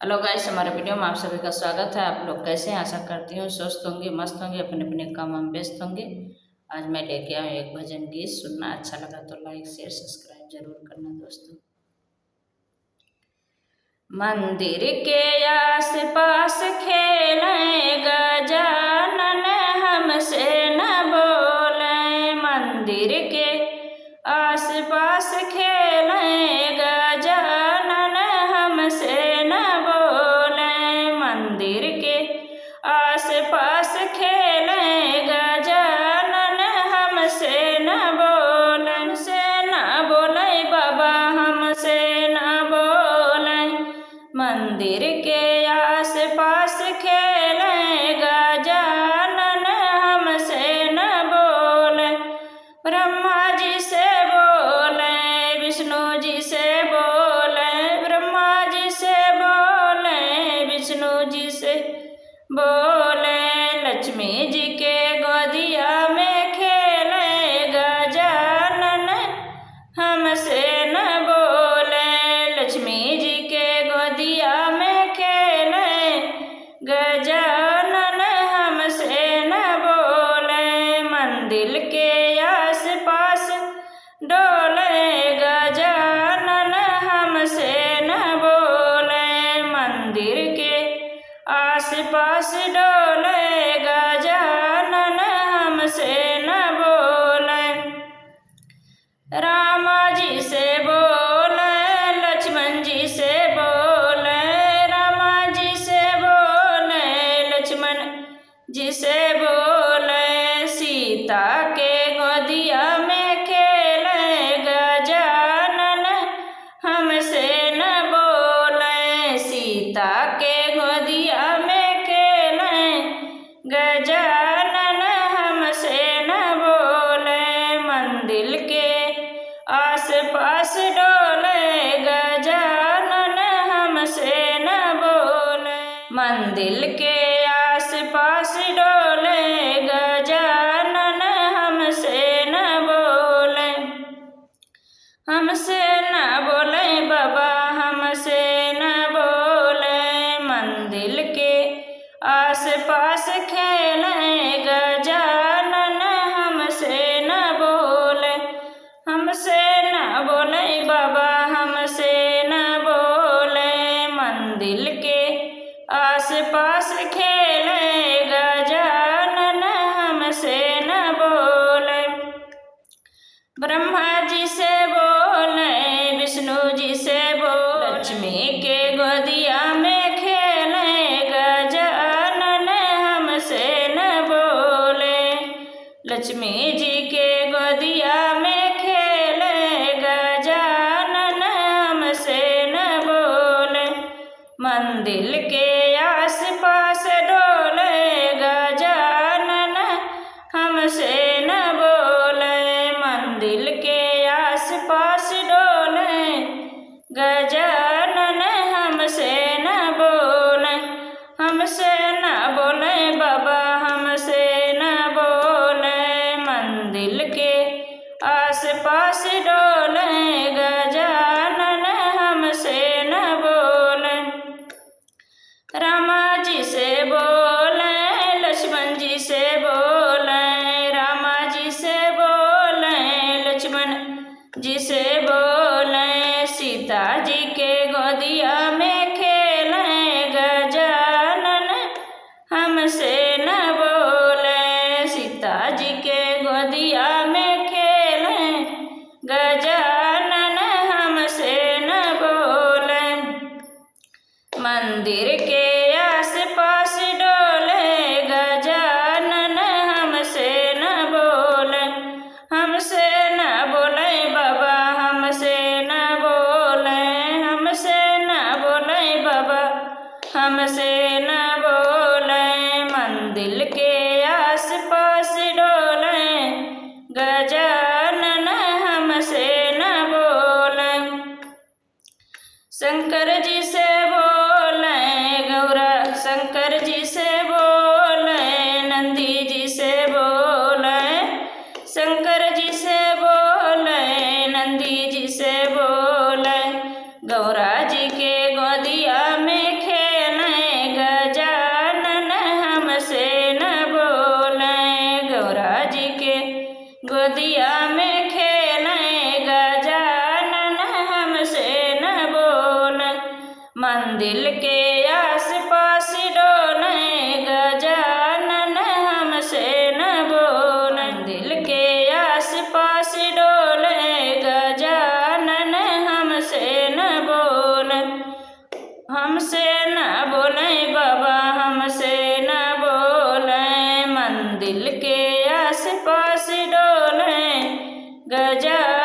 Hello guys, हमारे video में आप सभी का स्वागत है। आप लोग कैसे हैं? आशा करती हूँ स्वस्थ होंगे, मस्त होंगे, अपने अपने कामों में व्यस्त होंगे। आज मैं लेके आया हूँ एक भजन गीत। सुनना अच्छा लगा तो लाइक शेयर सब्सक्राइब जरूर करना दोस्तों। मंदिर के आस पास खेलें गजानन, हमसे न बोले। मंदिर के आस पास खेलें गजानन, हमसे न बोले। मंदिर के आस पास खेलें गजानन, हमसे न बोले। हमसे न बोले बाबा, हमसे न बोले। मंदिर के आस पास खेलें गजानन, हमसे न बोले। ब्रह्मा जी से बोले, विष्णु जी से बोले। ब्रह्मा जी से बोले, विष्णु जी से बोले। लक्ष्मी जी के गोदिया में खेले गजानन, हमसे न बोले। लक्ष्मी जी के गोदिया में खेले गजानन, हमसे न बोले। मंदिर के आस पास डोले गजानन, हमसे न बोले। मंदिर के आस पास डोले गजानन, हमसे न बोले। रामा जी से बोले, लक्ष्मण जी से बोले। रामा जी से बोले, लक्ष्मण जी से बोले। सीता के गोदिया में खेले गजानन, हमसे न बोले। सीता के गोदिया में खेले गजानन, हमसे न बोले। मंदिर के आस पास डोले गजानन, हमसे न बोले। मंदिर के आस पास डोले गजानन, हमसे न बोले। हमसे न बोले बाबा, हमसे न बोले। मंदिर के आस पास खेले गजानन, हमसे न बोले। हमसे न बोले बाबा, हमसे न बोले। मंदिर के आस पास खेले गजानन, हमसे न बोले। ब्रह्मा जी से बोले, विष्णु जी से बोले। लक्ष्मी के गोदिया में खेले गजानन, हमसे न बोले। लक्ष्मी जी के गोदिया में खेले गजानन, हमसे न बोले। मंदिर के आस पास डोले गजानन, हमसे न बोले। मंदिर के आस पास डोले गजानन, हमसे न बोले। हमसे न बोले बाबा, हमसे न बोले। मंदिर के आस पास डोले गजानन, हमसे न बोले। रामा जी से बोले, लक्ष्मण जी से बोले। रामा जी से बोले, लक्ष्मण जी से बोले। सीता जी के गोदिया में खेले गजानन, हमसे न बोले। सीता जी के गोदिया में खेले गजानन, हमसे न बोले। मंदिर के आस पास डोले गजानन, हमसे न बोले। हमसे न बोले बाबा, हमसे न बोले। हमसे न बोले बाबा, हमसे न बोले। मंदिर के आस पास डोले गजानन, हमसे न बोले। शंकर जी से बोले गौरा, शंकर जी से बोले। नंदी जी से बोले, शंकर जी से बोले। नंदी जी से बोले। गौरा जी के गोदिया में मंदिर के आस पास डोले गजानन हमसे न बोले। मंदिर के आस पास डोले गजानन हमसे न बोले। हमसे न बोले बाबा हमसे न बोले। मंदिर के आस पास डोले गजा